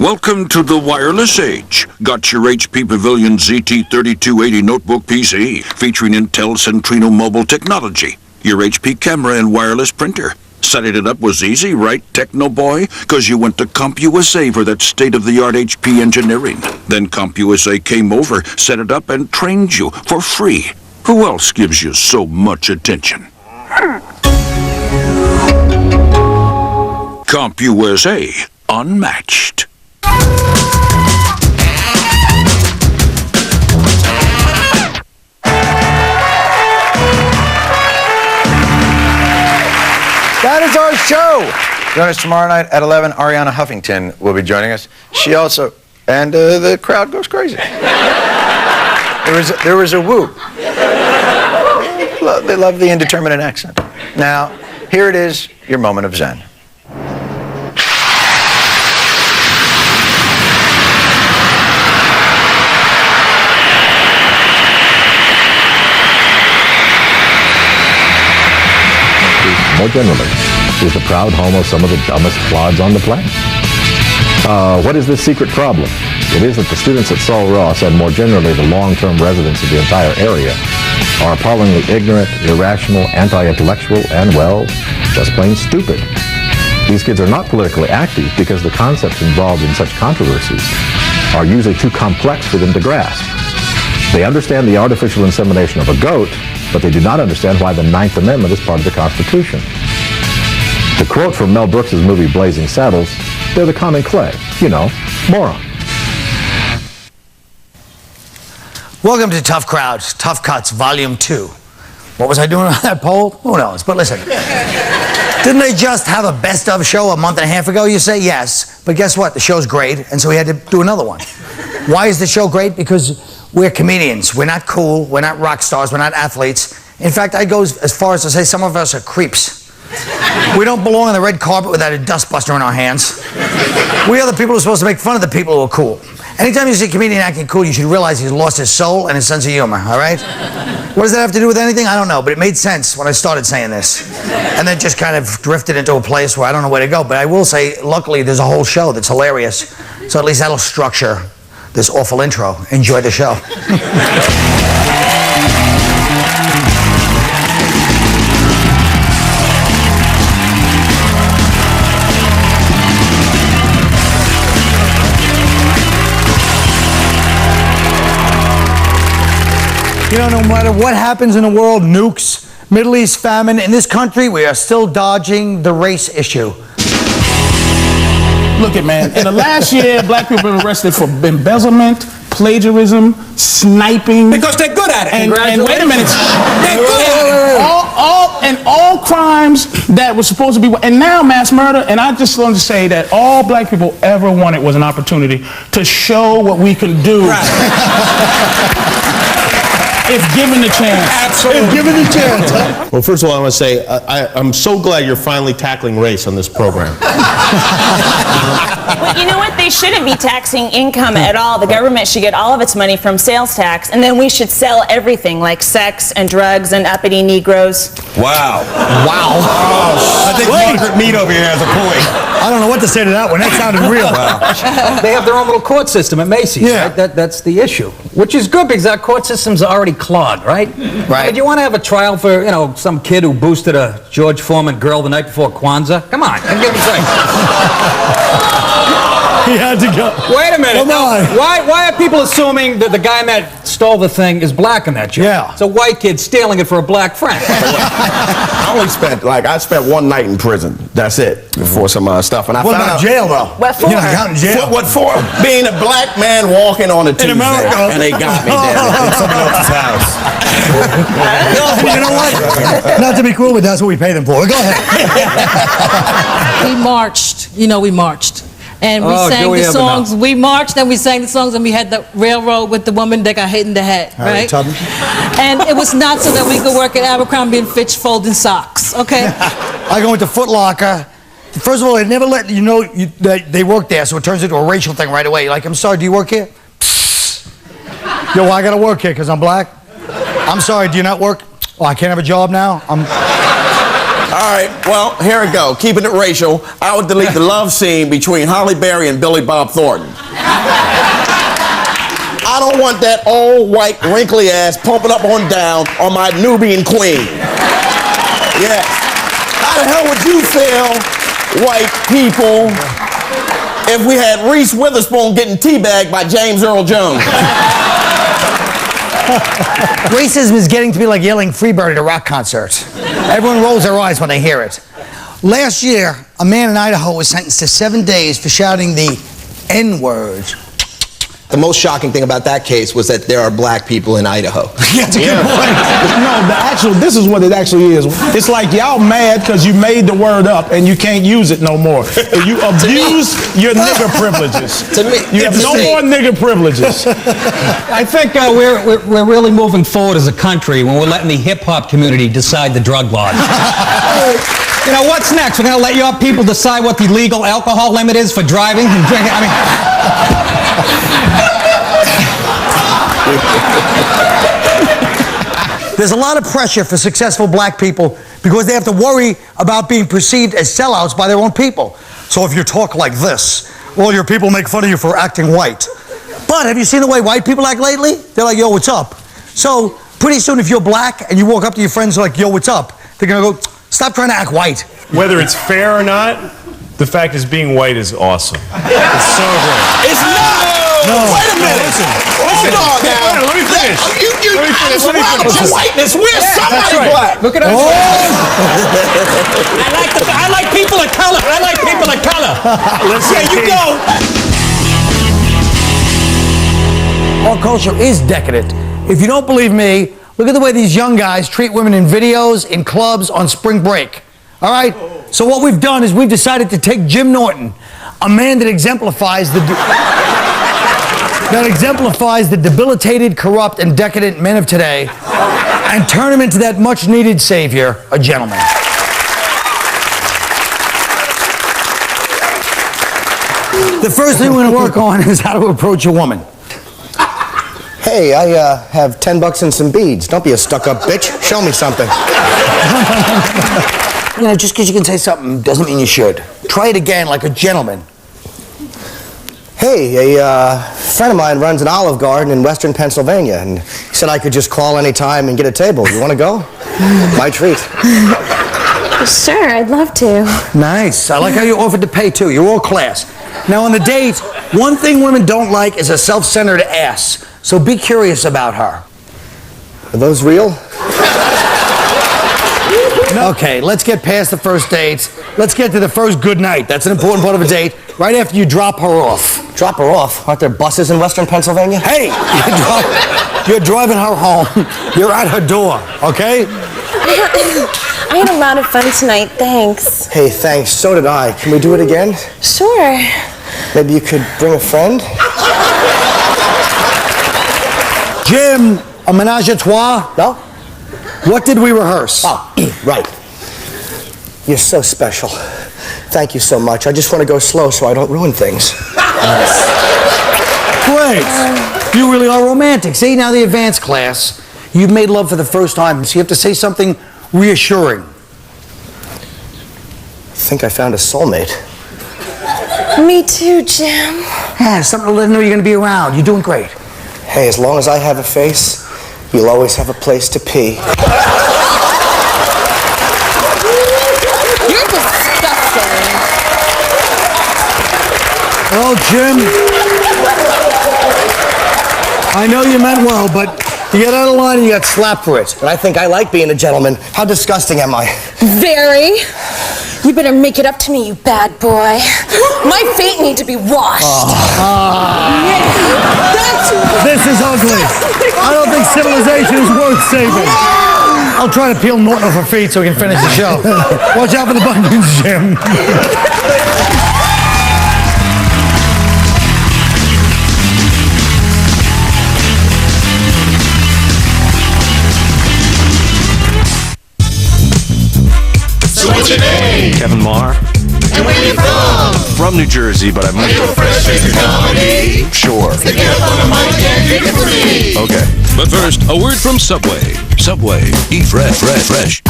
Welcome to the wireless age. Got your HP Pavilion ZT3280 notebook PC featuring Intel Centrino mobile technology. Your HP camera and wireless printer. Setting it up was easy, right, Techno Boy? Because you went to CompUSA for that state-of-the-art HP engineering. Then CompUSA came over, set it up, and trained you for free. Who else gives you so much attention? CompUSA, unmatched. That is our show. Join us tomorrow night at 11. Ariana Huffington will be joining us. She also, and the crowd goes crazy. There was a whoop. They love the indeterminate accent. Now, here it is, your moment of Zen. More generally, is the proud home of some of the dumbest clods on the planet. What is this secret problem? It is that the students at Sul Ross, and more generally the long-term residents of the entire area, are appallingly ignorant, irrational, anti-intellectual, and, well, just plain stupid. These kids are not politically active because the concepts involved in such controversies are usually too complex for them to grasp. They understand the artificial insemination of a goat, but they do not understand why the Ninth Amendment is part of the Constitution. To quote from Mel Brooks' movie Blazing Saddles, they're the common clay. You know, moron. Welcome to Tough Crowds, Tough Cuts, Volume 2. What was I doing on that poll? Who knows? But listen, didn't they just have a best of show a month and a half ago? You say yes, but guess what? The show's great, and so we had to do another one. Why is the show great? Because we're comedians. We're not cool. We're not rock stars. We're not athletes. In fact, I go as far as to say some of us are creeps. We don't belong on the red carpet without a dustbuster in our hands. We are the people who are supposed to make fun of the people who are cool. Anytime you see a comedian acting cool, you should realize he's lost his soul and his sense of humor, all right? What does that have to do with anything? I don't know, but it made sense when I started saying this. And then just kind of drifted into a place where I don't know where to go. But I will say, luckily, there's a whole show that's hilarious. So at least that'll structure this awful intro. Enjoy the show. You know, no matter what happens in the world, nukes, Middle East famine, in this country, we are still dodging the race issue. Look it, man. In the last year, black people have been arrested for embezzlement, plagiarism, sniping. Because they're good at it. And wait a minute. They're good at it. All crimes that were supposed to be, and now mass murder. And I just want to say that all black people ever wanted was an opportunity to show what we can do. Right. If given the chance. Absolutely. If given the chance. Huh? Well, first of all, I want to say I'm so glad you're finally tackling race on this program. Well, you know what? They shouldn't be taxing income at all. The government should get all of its money from sales tax, and then we should sell everything like sex and drugs and uppity Negroes. Wow. Wow. I think Margaret Mead over here has a point. I don't know what to say to that one. That sounded real. Wow. They have their own little court system at Macy's, Yeah. right? That's the issue. Which is good because our court system's already clogged, right? Right. But you want to have a trial for, you know, some kid who boosted a George Foreman girl the night before Kwanzaa? Come on, give me a break. He had to go. Wait a minute. Come on. Why are people assuming that the guy that stole the thing is black in that joke? Yeah. It's a white kid stealing it for a black friend. I spent one night in prison. That's it. For some stuff. And I What found about out jail, though? What for? You know, out in jail. What for? Being a black man walking on a Tuesday. America. And they got me there in someone else's house. You know what? Not to be cruel, but that's what we pay them for. Go ahead. We marched. You know, we marched. And we Oh, do sang we the ever songs. know? We marched and we sang the songs, and we had the railroad with the woman that got hit in the head, right? Tubman. And it was not so that we could work at Abercrombie and Fitch folding socks, okay? I go into Foot Locker. First of all, they never let you know that they work there, so it turns into a racial thing right away. Like, I'm sorry, do you work here? Yo, well, I gotta work here because I'm black. I'm sorry, do you not work? Oh, I can't have a job now? All right, well, here we go. Keeping it racial, I would delete the love scene between Holly Berry and Billy Bob Thornton. I don't want that old, white, wrinkly ass pumping up on down on my Nubian queen. Yes. How the hell would you feel, white people, if we had Reese Witherspoon getting teabagged by James Earl Jones? Racism is getting to be like yelling Freebird at a rock concert. Everyone rolls their eyes when they hear it. Last year, a man in Idaho was sentenced to 7 days for shouting the N-word. The most shocking thing about that case was that there are black people in Idaho. That's a good point. No, this is what it actually is. It's like y'all mad because you made the word up and you can't use it no more. You abuse your nigger privileges. You have no more nigger privileges. I think we're really moving forward as a country when we're letting the hip-hop community decide the drug laws. You know, what's next? We're going to let your people decide what the legal alcohol limit is for driving and drinking? I mean... There's a lot of pressure for successful black people because they have to worry about being perceived as sellouts by their own people. So if you talk like this, well, your people make fun of you for acting white. But have you seen the way white people act lately? They're like, yo, what's up? So pretty soon if you're black and you walk up to your friends like, yo, what's up? They're going to go, stop trying to act white. Whether it's fair or not, the fact is being white is awesome. It's so great. It's not! No. Wait a minute. Listen. Hold on now. Let me finish. You surrounded your whiteness. We're somebody black. Look at us. I like people of color. I like people of color. Listen, you go. Our culture is decadent. If you don't believe me, look at the way these young guys treat women in videos, in clubs, on spring break. All right? So what we've done is we've decided to take Jim Norton, a man that exemplifies the debilitated, corrupt, and decadent men of today, and turn him into that much-needed savior, a gentleman. The first thing we're going to work on is how to approach a woman. Hey, I have $10 and some beads. Don't be a stuck-up bitch. Show me something. You know, just because you can say something doesn't mean you should. Try it again like a gentleman. Hey, a friend of mine runs an Olive Garden in Western Pennsylvania, and he said I could just call anytime and get a table. You want to go? My treat. Sure, I'd love to. Nice. I like how you offered to pay, too. You're all class. Now, on the date, one thing women don't like is a self-centered ass. So be curious about her. Are those real? Okay, let's get past the first date. Let's get to the first good night. That's an important part of a date. Right after you drop her off. Drop her off? Aren't there buses in Western Pennsylvania? Hey, you're driving her home. You're at her door, okay? I had a lot of fun tonight, thanks. Hey, thanks. So did I. Can we do it again? Sure. Maybe you could bring a friend? Jim, a menage a trois? No? What did we rehearse? Oh, right. You're so special. Thank you so much. I just want to go slow so I don't ruin things. Great. You really are romantic. See, now the advanced class, you've made love for the first time, so you have to say something reassuring. I think I found a soulmate. Me too, Jim. Yeah, something to let them know you're going to be around. You're doing great. Hey, as long as I have a face, you'll always have a place to pee. You're disgusting. Oh, Jim. I know you meant well, but you get out of line and you got slapped for it. And I think I like being a gentleman. How disgusting am I? Very. You better make it up to me, you bad boy. My feet need to be washed. This is ugly. I don't think civilization is worth saving. I'll try to peel Norton off her feet so we can finish the show. Watch out for the buttons, Jim. So what's your name? Kevin Marr. And where you from? From New Jersey, but I've moved to fresh face of comedy. Sure. So get up on the mic and kick it for me. Okay. But first, a word from Subway. Subway. Eat fresh, fresh, fresh.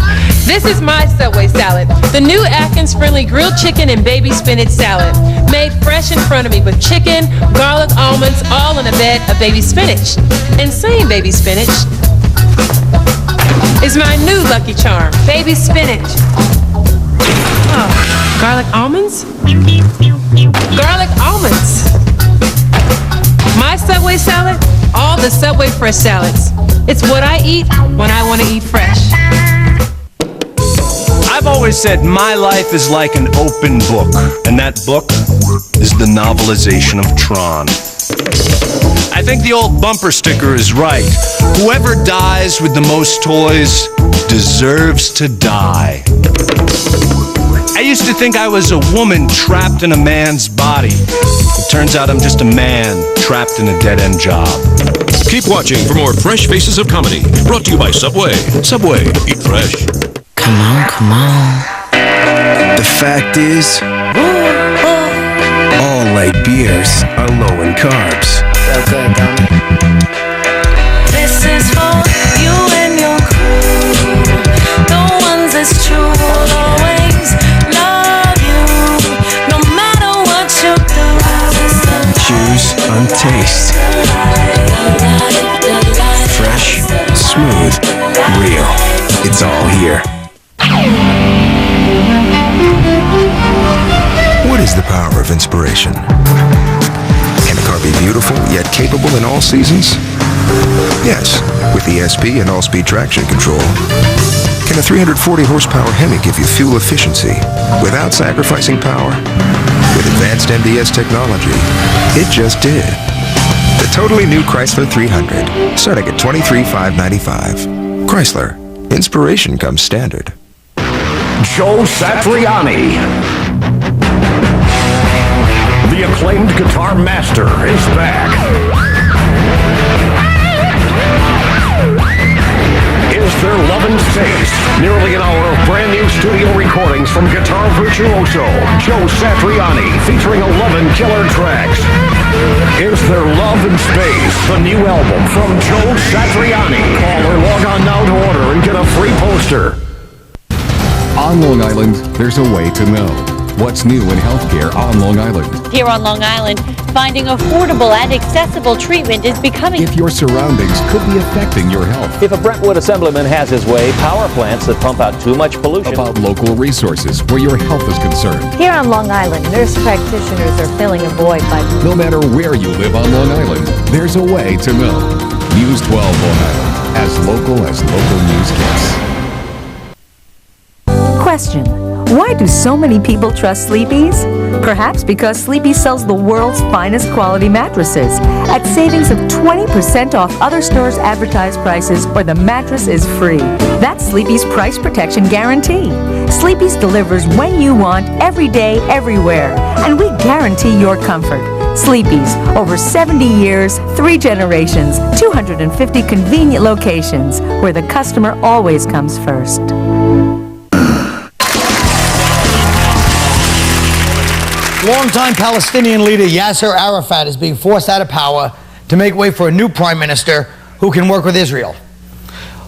This is my Subway salad, the new Atkins-friendly grilled chicken and baby spinach salad, made fresh in front of me with chicken, garlic, almonds, all in a bed of baby spinach. And saying baby spinach is my new Lucky Charm, baby spinach. Oh, garlic almonds? Garlic almonds. My Subway salad, all the Subway fresh salads. It's what I eat when I want to eat fresh. I've always said my life is like an open book, and that book is the novelization of Tron. I think the old bumper sticker is right. Whoever dies with the most toys deserves to die. I used to think I was a woman trapped in a man's body. It turns out I'm just a man trapped in a dead-end job. Keep watching for more fresh faces of comedy. Brought to you by Subway. Subway, eat fresh. Come on, come on. The fact is, all light beers are low in carbs. So good, don't it? This is for you and your crew. The ones that's true will always love you, no matter what you do. Choose on taste. Fresh, smooth, real. It's all here. What is the power of inspiration? Can a car be beautiful yet capable in all seasons? Yes, with ESP and all-speed traction control. Can a 340 horsepower Hemi give you fuel efficiency without sacrificing power? With advanced MDS technology, it just did. The totally new Chrysler 300, starting at $23,595. Chrysler, inspiration comes standard. Joe Satriani, the acclaimed guitar master, is back. Is There Love and Space? Nearly an hour of brand new studio recordings from guitar virtuoso Joe Satriani, featuring 11 killer tracks. Is There Love and Space? The new album from Joe Satriani. Call or log on now to order and get a free poster. On Long Island, there's a way to know what's new in healthcare on Long Island. Here on Long Island, finding affordable and accessible treatment is becoming... If your surroundings could be affecting your health. If a Brentwood Assemblyman has his way, power plants that pump out too much pollution. About local resources where your health is concerned. Here on Long Island, nurse practitioners are filling a void by... No matter where you live on Long Island, there's a way to know. News 12 Long Island, as local news gets. Question: why do so many people trust Sleepy's? Perhaps because Sleepy's sells the world's finest quality mattresses at savings of 20% off other stores' advertised prices, or the mattress is free. That's Sleepy's price protection guarantee. Sleepy's delivers when you want, every day, everywhere, and we guarantee your comfort. Sleepy's, over 70 years, 3 generations, 250 convenient locations, where the customer always comes first. Longtime Palestinian leader Yasser Arafat is being forced out of power to make way for a new prime minister who can work with Israel.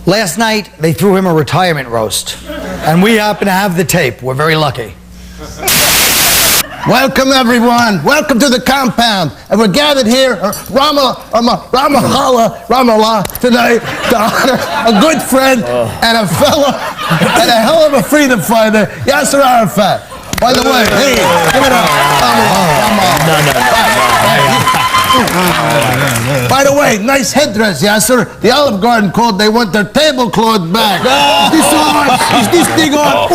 Last night, they threw him a retirement roast, and we happen to have the tape. We're very lucky. Welcome, everyone. Welcome to the compound. And we're gathered here, Ramallah, tonight to honor a good friend and a fella and a hell of a freedom fighter, Yasser Arafat. By the way, hey, give it up. By the way, nice headdress, Yasser. The Olive Garden called, they want their tablecloth back. Is this thing on?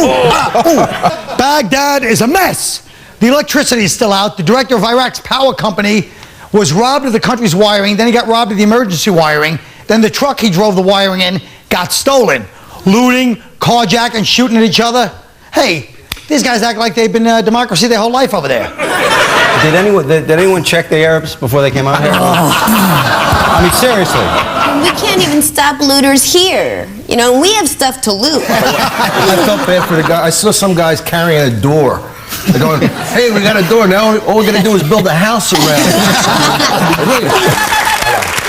Baghdad is a mess. The electricity is still out. The director of Iraq's power company was robbed of the country's wiring. Then he got robbed of the emergency wiring. Then the truck he drove the wiring in got stolen. Looting, carjacking, shooting at each other. Hey, these guys act like they've been democracy their whole life over there. Did anyone check the Arabs before they came out here? I mean, seriously. We can't even stop looters here. You know, we have stuff to loot. I felt bad for the guy. I saw some guys carrying a door. They're going, hey, we got a door. Now all we're going to do is build a house around it.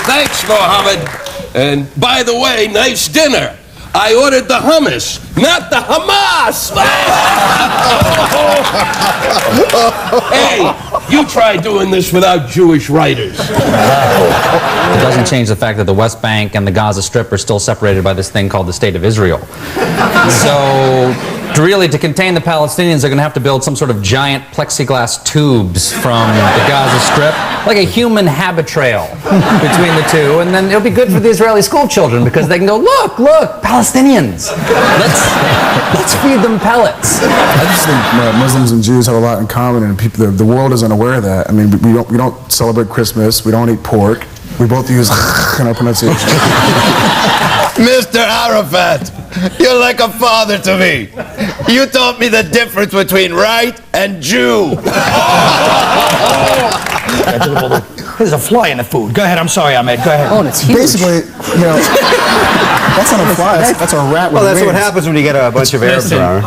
Thanks, Mohammed. And by the way, nice dinner. I ordered the hummus, not the Hamas. Hey, you try doing this without Jewish writers. It doesn't change the fact that the West Bank and the Gaza Strip are still separated by this thing called the State of Israel. So, to contain the Palestinians, they're going to have to build some sort of giant plexiglass tubes from the Gaza Strip, like a human habit trail between the two, and then it'll be good for the Israeli school children because they can go, look, Palestinians. Let's feed them pellets. I just think Muslims and Jews have a lot in common, and people, the world isn't aware of that. I mean, we don't celebrate Christmas. We don't eat pork. We both use in our pronunciation. Mr. Arafat, you're like a father to me. You taught me the difference between right and Jew. There's a fly in the food. Go ahead. I'm sorry, Ahmed. Go ahead. Oh, and it's huge. Basically, that's not a fly. That's a rat with Well, that's wings. what happens when you get a bunch of Arabs around.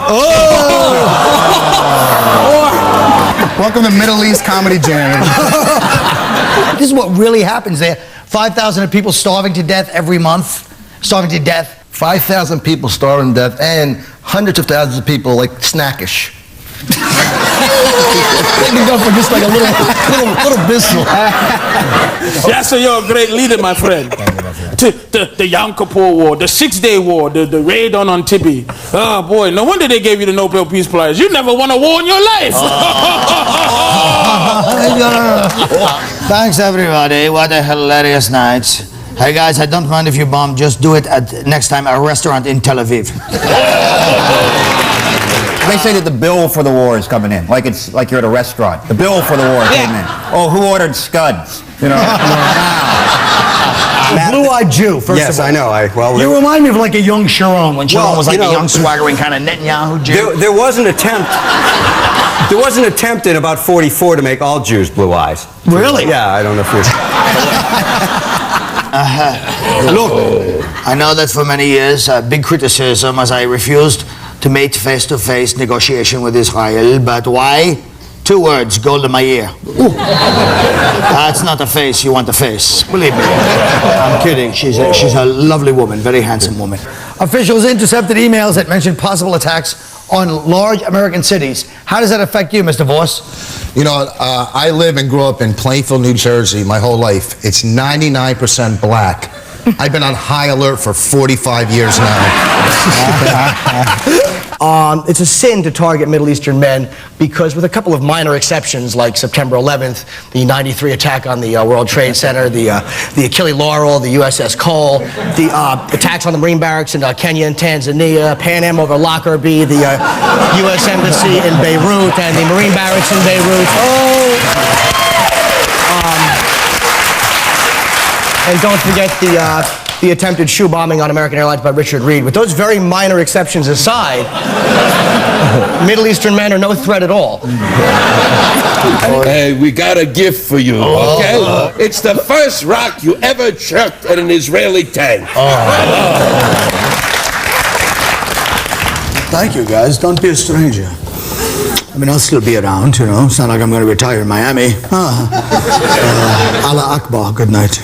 Welcome to Middle East Comedy Jam. This is what really happens there. 5,000 people starving to death every month. Starving to death. 5,000 people starving to death, and hundreds of thousands of people like snackish. They can go for just like a little bissel. Yeah, so you're a great leader, my friend. The Yom Kippur War, the 6-Day War, the raid on Antibes. Oh boy, no wonder they gave you the Nobel Peace Prize. You never won a war in your life. Thanks, everybody. What a hilarious night. Hey, guys, I don't mind if you bomb. Just do it at next time a restaurant in Tel Aviv. They say that the bill for the war is coming in, like it's like you're at a restaurant. The bill for the war came in. Oh, who ordered scuds? You know. Blue-eyed Jew, first yes, of all. I know. You remind me of like a young Sharon, when Sharon was like a young swaggering kind of Netanyahu Jew. There was an attempt. There was an attempt in about 44 to make all Jews blue eyes. Really? Yeah, I don't know if you. Look, I know that for many years, big criticism as I refused to make face-to-face negotiation with Israel, but why? 2 words, Golda Meir. That's not a face you want a face. Believe me. I'm kidding. She's a lovely woman, very handsome woman. Officials intercepted emails that mentioned possible attacks on large American cities. How does that affect you, Mr. Voss? You know, I live and grew up in Plainfield, New Jersey my whole life. It's 99% black. I've been on high alert for 45 years now. It's a sin to target Middle Eastern men because, with a couple of minor exceptions, like September 11th, the '93 attack on the World Trade Center, the Achille Laurel, the USS Cole, the attacks on the Marine barracks in Kenya and Tanzania, Pan Am over Lockerbie, the U.S. Embassy in Beirut, and the Marine barracks in Beirut. And don't forget the attempted shoe bombing on American Airlines by Richard Reed. With those very minor exceptions aside, Middle Eastern men are no threat at all. Hey, we got a gift for you, okay? It's the first rock you ever chucked at an Israeli tank. Thank you, guys. Don't be a stranger. I mean, I'll still be around, you know. It's not like I'm going to retire in Miami. Allah Akbar. Good night.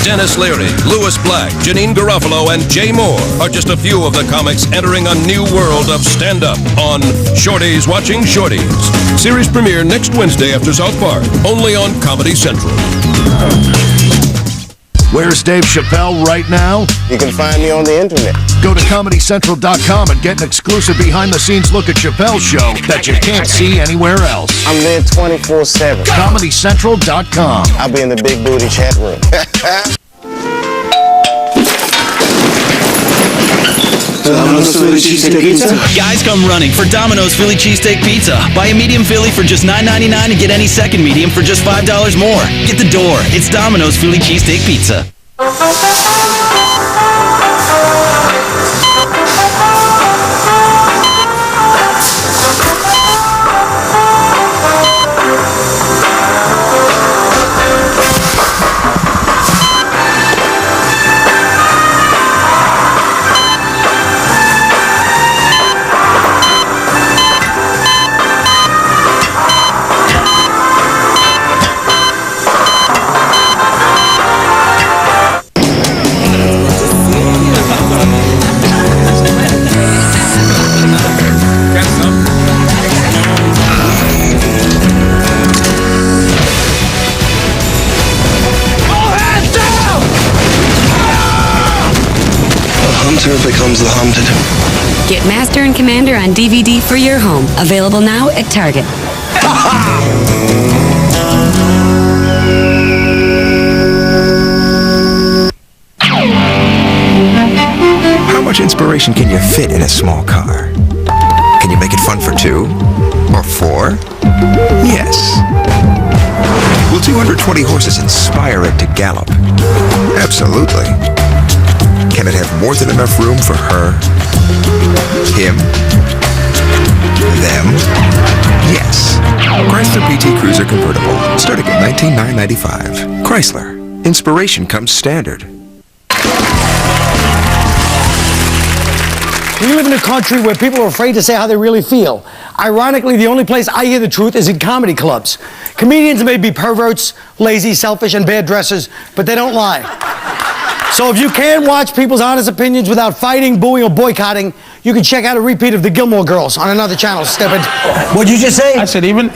Dennis Leary, Louis Black, Janine Garofalo, and Jay Moore are just a few of the comics entering a new world of stand-up on Shorties Watching Shorties. Series premiere next Wednesday after South Park, only on Comedy Central. Where's Dave Chappelle right now? You can find me on the internet. Go to ComedyCentral.com and get an exclusive behind-the-scenes look at Chappelle's show that you can't see anywhere else. I'm there 24/7. ComedyCentral.com. I'll be in the big booty chat room. Domino's Philly Cheesesteak Pizza? Guys, come running for Domino's Philly Cheesesteak Pizza. Buy a medium Philly for just $9.99 and get any second medium for just $5 more. Get the door. It's Domino's Philly Cheesesteak Pizza. hunter becomes the hunted. Get Master and Commander on DVD for your home. Available now at Target. How much inspiration can you fit in a small car? Can you make it fun for 2? Or 4? Yes. Will 220 horses inspire it to gallop? Absolutely. Can it have more than enough room for her, him, them? Yes. Chrysler PT Cruiser Convertible, starting at $19,995. Chrysler. Inspiration comes standard. We live in a country where people are afraid to say how they really feel. Ironically, the only place I hear the truth is in comedy clubs. Comedians may be perverts, lazy, selfish, and bad dressers, but they don't lie. So if you can't watch people's honest opinions without fighting, booing, or boycotting, you can check out a repeat of the Gilmore Girls on another channel, stupid. What'd you just say? I said even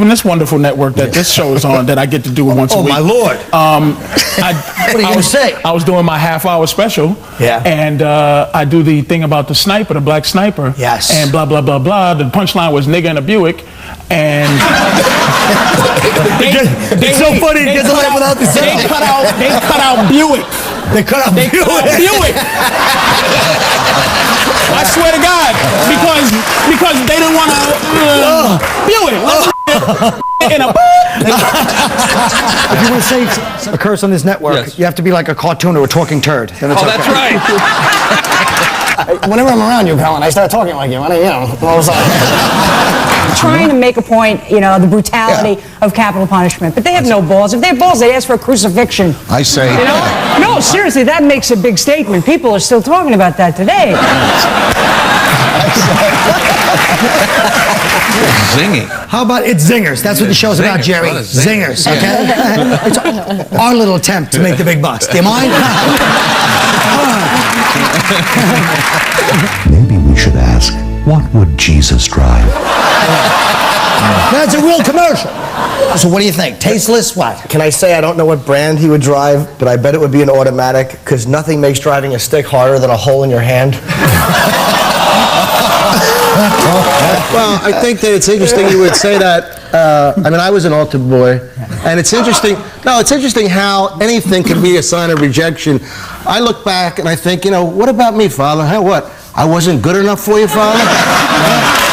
this wonderful network that this show is on that I get to do once a week. Oh, my Lord. What are you going to say? I was doing my half-hour special. Yeah. And I do the thing about the sniper, the black sniper. Yes. And blah, blah, blah, blah. The punchline was nigga in a Buick. And it's so funny, it gets away without the sound. They cut out Buick. They cut out Buick. I swear to God, because they didn't want to Buick. In a If you want to say a curse on this network, you have to be like a cartoon or a talking turd. Then it's that's right. Whenever I'm around you, pal, and I start talking like you, all of a sudden. Trying to make a point, the brutality of capital punishment. But they have no balls. If they have balls, they'd ask for a crucifixion. I say. No, seriously, that makes a big statement. People are still talking about that today. Zinging. How about It's Zingers? That's what the show's about, Jerry. Zingers, okay? It's our little attempt to make the big bucks. Do you mind? Maybe we should ask, what would Jesus drive? That's a real commercial. So what do you think? Tasteless? What? Can I say I don't know what brand he would drive, but I bet it would be an automatic, because nothing makes driving a stick harder than a hole in your hand. Well, I think that it's interesting you would say that. I was an altar boy, and it's interesting. No, it's interesting how anything can be a sign of rejection. I look back and I think, what about me, Father? What? I wasn't good enough for you, Father?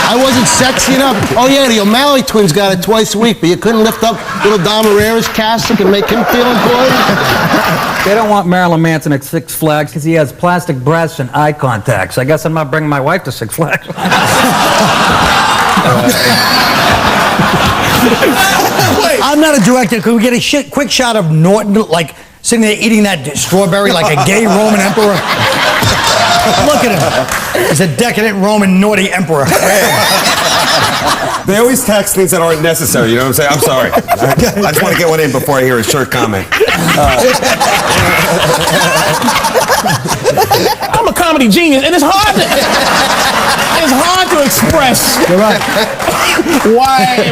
I wasn't sexy enough? Oh, yeah, the O'Malley twins got it twice a week, but you couldn't lift up little Dom Herrera's cassock and make him feel important? They don't want Marilyn Manson at Six Flags because he has plastic breasts and eye contacts. I guess I'm not bringing my wife to Six Flags. I'm not a director. Could we get a quick shot of Norton, like, sitting there eating that strawberry like a gay Roman emperor? Look at him. He's a decadent Roman naughty emperor. They always tax things that aren't necessary, you know what I'm saying? I'm sorry. I just want to get one in before I hear a shirt comment. I'm a comedy genius, and it's hard to express. You're right.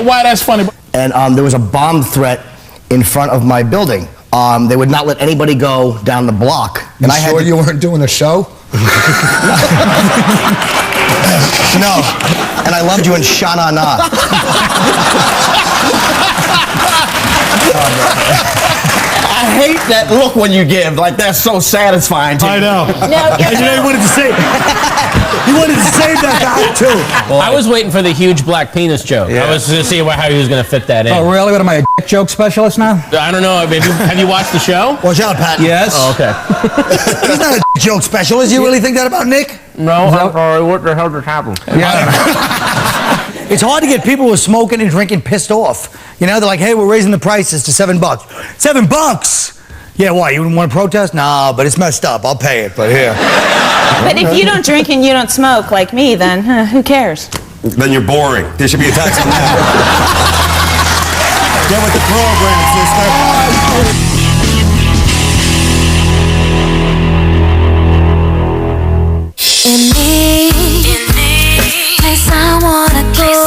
why that's funny. And there was a bomb threat in front of my building. They would not let anybody go down the block. And you weren't doing a show? No. And I loved you in Shana Na. I hate that look when you give. Like, that's so satisfying to you. I know. You wanted to say You wanted to save that guy, too. Well, I was waiting for the huge black penis joke. I was to see how he was going to fit that in. Oh, really? What am I, a dick joke specialist now? I don't know. Have you watched the show? Watch out, Pat. Yes. Oh, okay. He's not a joke specialist. You really think that about Nick? No, I'm sorry. What the hell just happened? Yeah. It's hard to get people who are smoking and drinking pissed off. They're like, hey, we're raising the prices to $7. $7? Yeah, why? You wouldn't want to protest? Nah, but it's messed up. I'll pay it, but here. But if you don't drink and you don't smoke like me, then who cares? Then you're boring. There should be a tax on that. Get with the program, sister. In me, place I wanna go.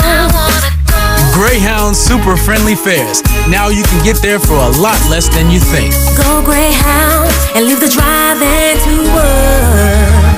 Greyhound super friendly fares. Now you can get there for a lot less than you think. Go Greyhound and leave the drive-in to work.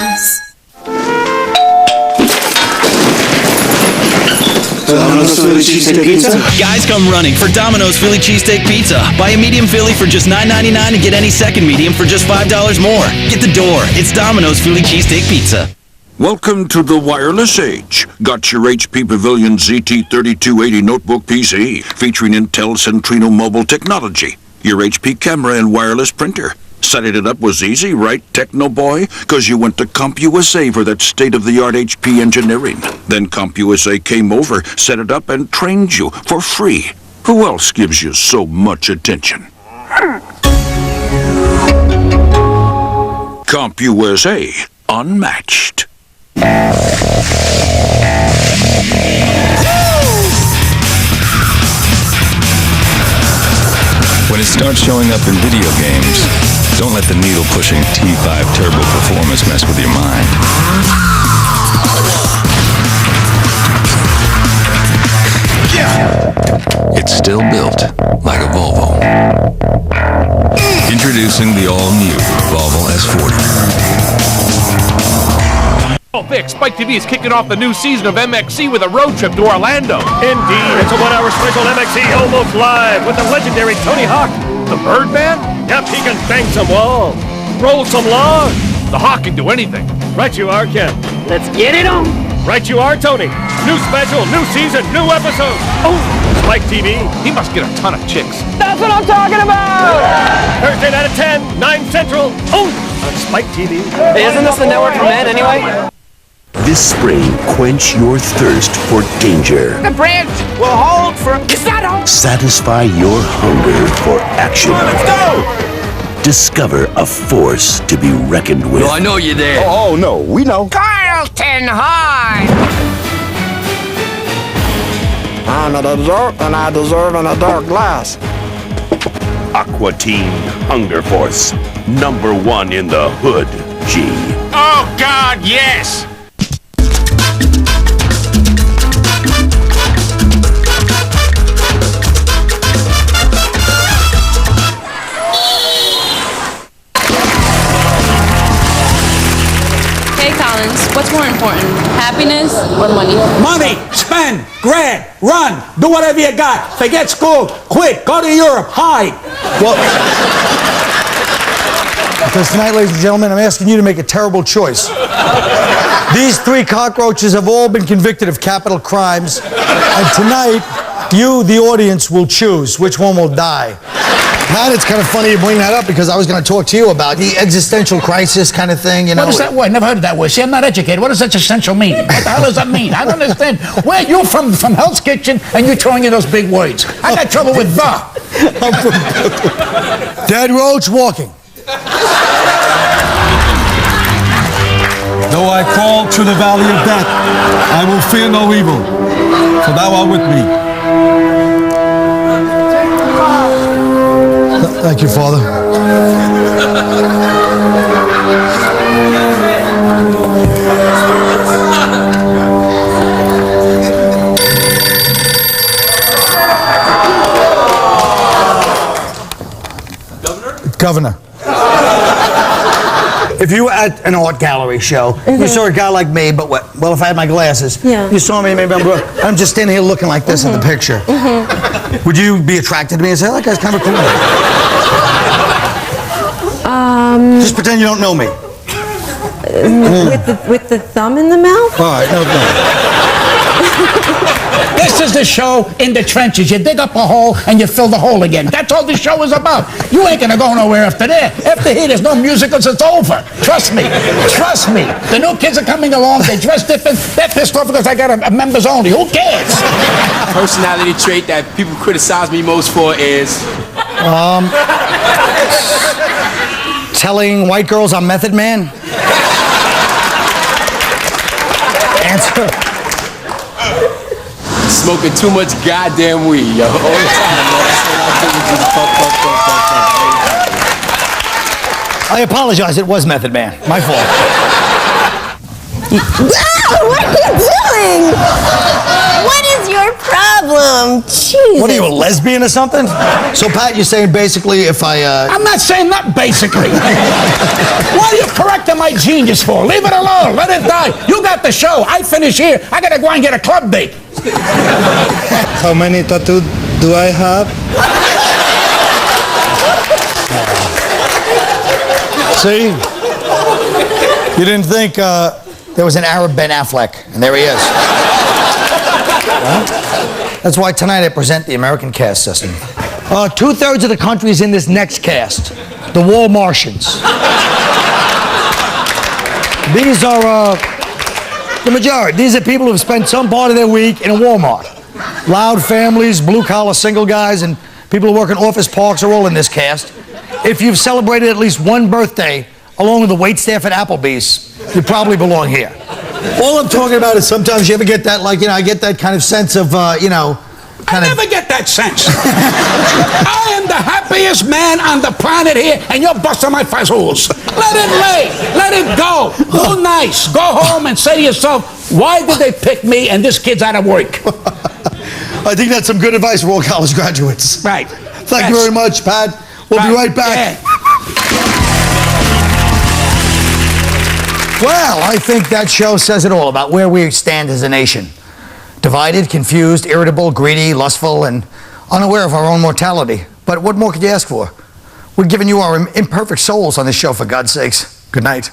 Domino's Philly Cheesesteak Pizza. Guys come running for Domino's Philly Cheesesteak Pizza. Buy a medium Philly for just $9.99 and get any second medium for just $5 more. Get the door. It's Domino's Philly Cheesesteak Pizza. Welcome to the wireless age. Got your HP Pavilion ZT3280 notebook PC featuring Intel Centrino mobile technology. Your HP camera and wireless printer. Setting it up was easy, right, Techno Boy? Because you went to CompUSA for that state-of-the-art HP engineering. Then CompUSA came over, set it up, and trained you for free. Who else gives you so much attention? CompUSA, unmatched. When it starts showing up in video games, don't let the needle-pushing T5 Turbo performance mess with your mind. It's still built like a Volvo. Introducing the all-new Volvo S40. Vic, Spike TV is kicking off the new season of MXC with a road trip to Orlando. Indeed, it's a one-hour special MXC almost live with the legendary Tony Hawk. The Birdman? Yep, he can bang some walls, roll some logs. The Hawk can do anything. Right you are, Ken. Let's get it on. Right you are, Tony. New special, new season, new episode. Oh, Spike TV. He must get a ton of chicks. That's what I'm talking about! Thursday night at 10, 9 Central. Oh, on Spike TV. Hey, isn't this the network for men anyway? This spring, quench your thirst for danger. The branch will hold for... Satisfy your hunger for action. Come on, let's go! Discover a force to be reckoned with. No, I know you're there. Oh, no, we know. Carlton High! I'm a dessert, and I deserve an adult glass. Aqua Teen Hunger Force. #1 in the hood, G. Oh, God, yes! Hey, Collins, what's more important, happiness or money? Money, spend, grab, run, do whatever you got. Forget school, quit, go to Europe, hide. Well, because tonight, ladies and gentlemen, I'm asking you to make a terrible choice. These 3 cockroaches have all been convicted of capital crimes, and tonight, you, the audience, will choose which one will die. Matt, it's kind of funny you bring that up because I was going to talk to you about the existential crisis kind of thing, you know. What is that word? Never heard of that word. See, I'm not educated. What does existential mean? What the hell does that mean? I don't understand. Where you're from Hell's Kitchen, and you're throwing in those big words. I got trouble with the. Dead Roach walking. Though I crawl through the valley of death, I will fear no evil, for thou art with me. Thank you, Father. Governor. If you were at an art gallery show, you saw a guy like me, but what? Well, if I had my glasses, you saw me, maybe I'm just standing here looking like this in the picture. Would you be attracted to me and say, that guy's kind of cool? Just pretend you don't know me. With the thumb in the mouth? All right, no. This is the show in the trenches. You dig up a hole and you fill the hole again. That's all the show is about. You ain't gonna go nowhere after that. After here, there's no musicals. It's over. Trust me. Trust me. The new kids are coming along. They dress different. They're pissed off because I got a members only. Who cares? Personality trait that people criticize me most for is telling white girls I'm Method Man. Answer. Smoking too much goddamn weed, yo. All the time, yo. That's what I do. I apologize. It was Method Man. My fault. What are you doing? What is your your problem? Jesus. What are you, a lesbian or something? So, Pat, you're saying basically if I'm not saying that basically. What are you correcting my genius for? Leave it alone. Let it die. You got the show. I finish here. I gotta go and get a club date. How many tattoos do I have? See? You didn't think there was an Arab Ben Affleck, and there he is. That's why tonight I present the American caste system. 2/3 of the country is in this next caste, the Wall Martians. These are the majority. These are people who have spent some part of their week in a Walmart. Loud families, blue-collar single guys, and people who work in office parks are all in this caste. If you've celebrated at least one birthday along with the waitstaff at Applebee's, you probably belong here. All I'm talking about is sometimes you ever get that, like, I get that kind of sense of, I never get that sense. I am the happiest man on the planet here, and you're busting my fazoos. Let it lay. Let it go. Go nice. Go home and say to yourself, why did they pick me and this kid's out of work? I think that's some good advice for all college graduates. Right. Thank you very much, Pat. We'll be right back. Yeah. Well, I think that show says it all about where we stand as a nation. Divided, confused, irritable, greedy, lustful, and unaware of our own mortality. But what more could you ask for? We're giving you our imperfect souls on this show, for God's sakes. Good night.